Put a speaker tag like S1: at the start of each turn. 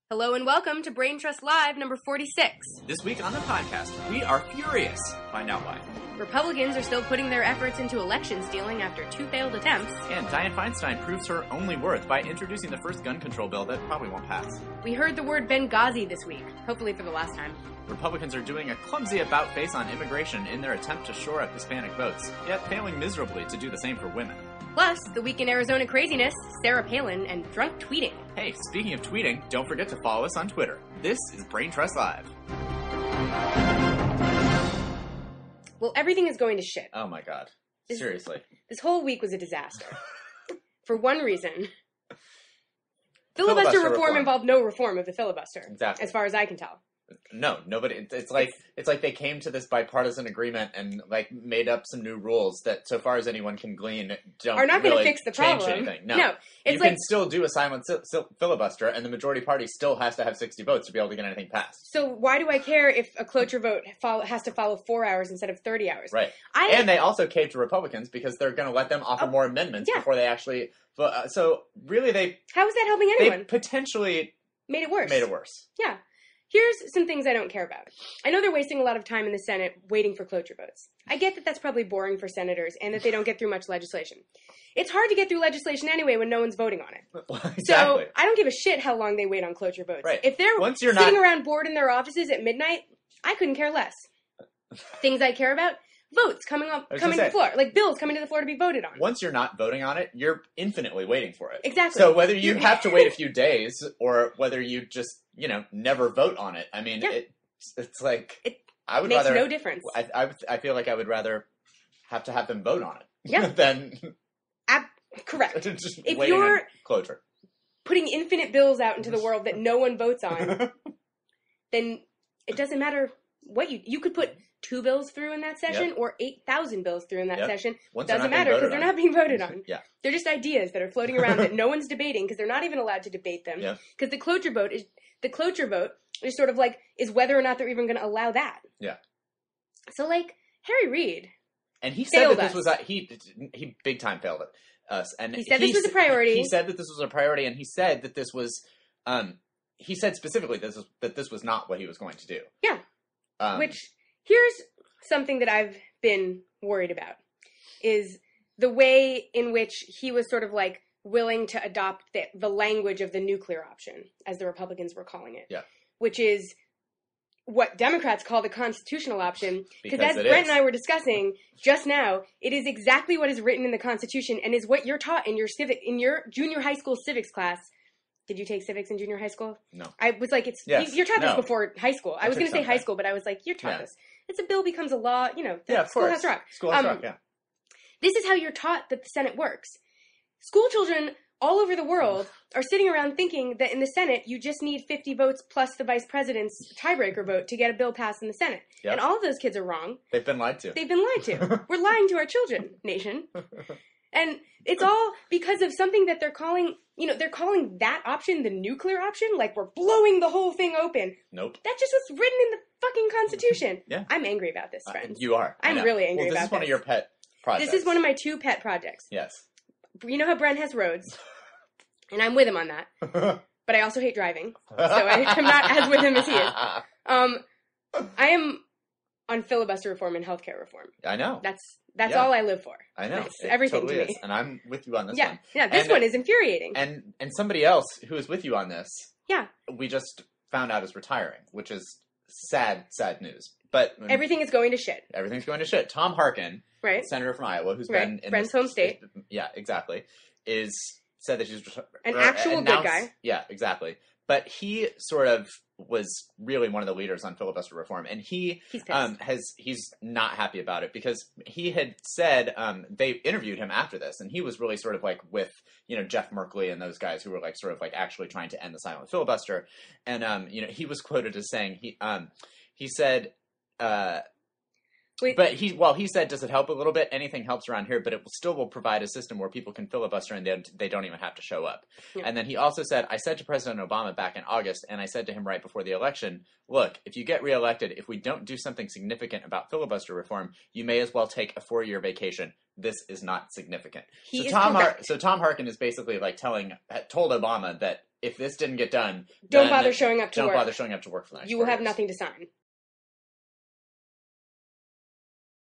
S1: Hello and welcome to Brain Trust Live number 46.
S2: This week on the podcast, we are furious. Find out why.
S1: Republicans are still putting their efforts into election stealing after 2 failed attempts.
S2: And Dianne Feinstein proves her only worth by introducing the first gun control bill that probably won't pass.
S1: We heard the word Benghazi this week, hopefully for the last time.
S2: Republicans are doing a clumsy about-face on immigration in their attempt to shore up Hispanic votes, yet failing miserably to do the same for women.
S1: Plus, the week in Arizona craziness, Sarah Palin, and drunk tweeting.
S2: Hey, speaking of tweeting, don't forget to follow us on Twitter. This is Brain Trust Live.
S1: Well, everything is going to shit.
S2: Oh my god. Seriously.
S1: This whole week was a disaster. For one reason. Filibuster reform involved no reform of the filibuster.
S2: Exactly.
S1: As far as I can tell.
S2: No, nobody. It's like they came to this bipartisan agreement and like made up some new rules that, so far as anyone can glean, don't
S1: are not going to fix the
S2: change
S1: problem.
S2: anything. No,
S1: it's
S2: you can still do a silent filibuster, and the majority party still has to have 60 votes to be able to get anything passed.
S1: So why do I care if a cloture vote has to follow 4 hours instead of 30 hours?
S2: Right. And they also caved to Republicans because they're going to let them offer more amendments before they actually. So really,
S1: how is that helping anyone?
S2: They potentially
S1: made it worse. Yeah. Here's some things I don't care about. I know they're wasting a lot of time in the Senate waiting for cloture votes. I get that that's probably boring for senators and that they don't get through much legislation. It's hard to get through legislation anyway when no one's voting on it.
S2: Exactly.
S1: So I don't give a shit how long they wait on cloture votes.
S2: Right.
S1: If they're sitting around bored in their offices at midnight, I couldn't care less. Things I care about? Votes coming to the floor. Like bills coming to the floor to be voted on.
S2: Once you're not voting on it, you're infinitely waiting for it.
S1: Exactly.
S2: So whether you have to wait a few days or whether you just, never vote on it, I mean, it's like... I would
S1: makes
S2: rather,
S1: no difference.
S2: I feel like I would rather have to have them vote on it
S1: than... Correct.
S2: Just
S1: if
S2: waiting
S1: you're
S2: on cloture.
S1: Putting infinite bills out into the world that no one votes on, then it doesn't matter what you could put 2 bills through in that session or 8,000 bills through in that session. Doesn't matter because they're not being voted on. They're just ideas that are floating around that no one's debating because they're not even allowed to debate them. Because the cloture vote is sort of like is whether or not they're even going to allow that. Yeah. So like Harry Reid,
S2: and he said that this was he big time failed us, and
S1: he said this was a priority.
S2: He said that this was a priority, and he said that this was he said specifically that this was not what he was going to do.
S1: Yeah. Which here's something that I've been worried about is the way in which he was sort of like willing to adopt the language of the nuclear option, as the Republicans were calling it. Yeah. Which is what Democrats call the constitutional option. Because as Brent and I were discussing just now, it is exactly what is written in the Constitution and is what you're taught in your junior high school civics class. Did you take civics in junior high school?
S2: No.
S1: I was like, you're taught this before high school. I was going to say high school, but I was like, you're taught this. It's a bill becomes a law, school has rock.
S2: School has rock, yeah.
S1: This is how you're taught that the Senate works. School children all over the world are sitting around thinking that in the Senate, you just need 50 votes plus the vice president's tiebreaker vote to get a bill passed in the Senate. Yep. And all of those kids are wrong.
S2: They've been lied to.
S1: We're lying to our children, nation. And it's all because of something that they're calling that option the nuclear option, like we're blowing the whole thing open.
S2: Nope.
S1: That's just what's written in the fucking Constitution.
S2: Yeah.
S1: I'm angry about this, friends.
S2: You are.
S1: I'm really angry about this.
S2: This is one of your pet projects.
S1: This is one of my 2 pet projects.
S2: Yes.
S1: You know how Brent has roads, and I'm with him on that. But I also hate driving, so I'm not as with him as he is. I am on filibuster reform and healthcare reform.
S2: I know.
S1: That's all I live for.
S2: I know.
S1: That's everything
S2: totally
S1: to me.
S2: Is. And I'm with you on this one.
S1: Yeah, this one is infuriating.
S2: And somebody else who is with you on this,
S1: yeah,
S2: we just found out is retiring, which is sad news. But
S1: everything is going to shit.
S2: Everything's going to shit. Tom Harkin,
S1: right,
S2: senator from Iowa, who's been in
S1: Brent's home state.
S2: Yeah, exactly. Said that she's
S1: an actual good guy.
S2: Yeah, exactly. But he sort of was really one of the leaders on filibuster reform, and he's not happy about it because he had said they interviewed him after this, and he was really sort of like with Jeff Merkley and those guys who were like sort of like actually trying to end the silent filibuster, and he was quoted as saying he said. But he said, does it help a little bit? Anything helps around here, but it will provide a system where people can filibuster and they don't even have to show up. Yeah. And then he also said, I said to President Obama back in August, and I said to him right before the election, look, if you get reelected, if we don't do something significant about filibuster reform, you may as well take a 4-year vacation. This is not significant. So Tom Harkin is basically like told Obama that if this didn't get done,
S1: don't bother showing up to work.
S2: Don't bother showing up to work for the next
S1: You will
S2: 4
S1: have
S2: years.
S1: nothing to sign.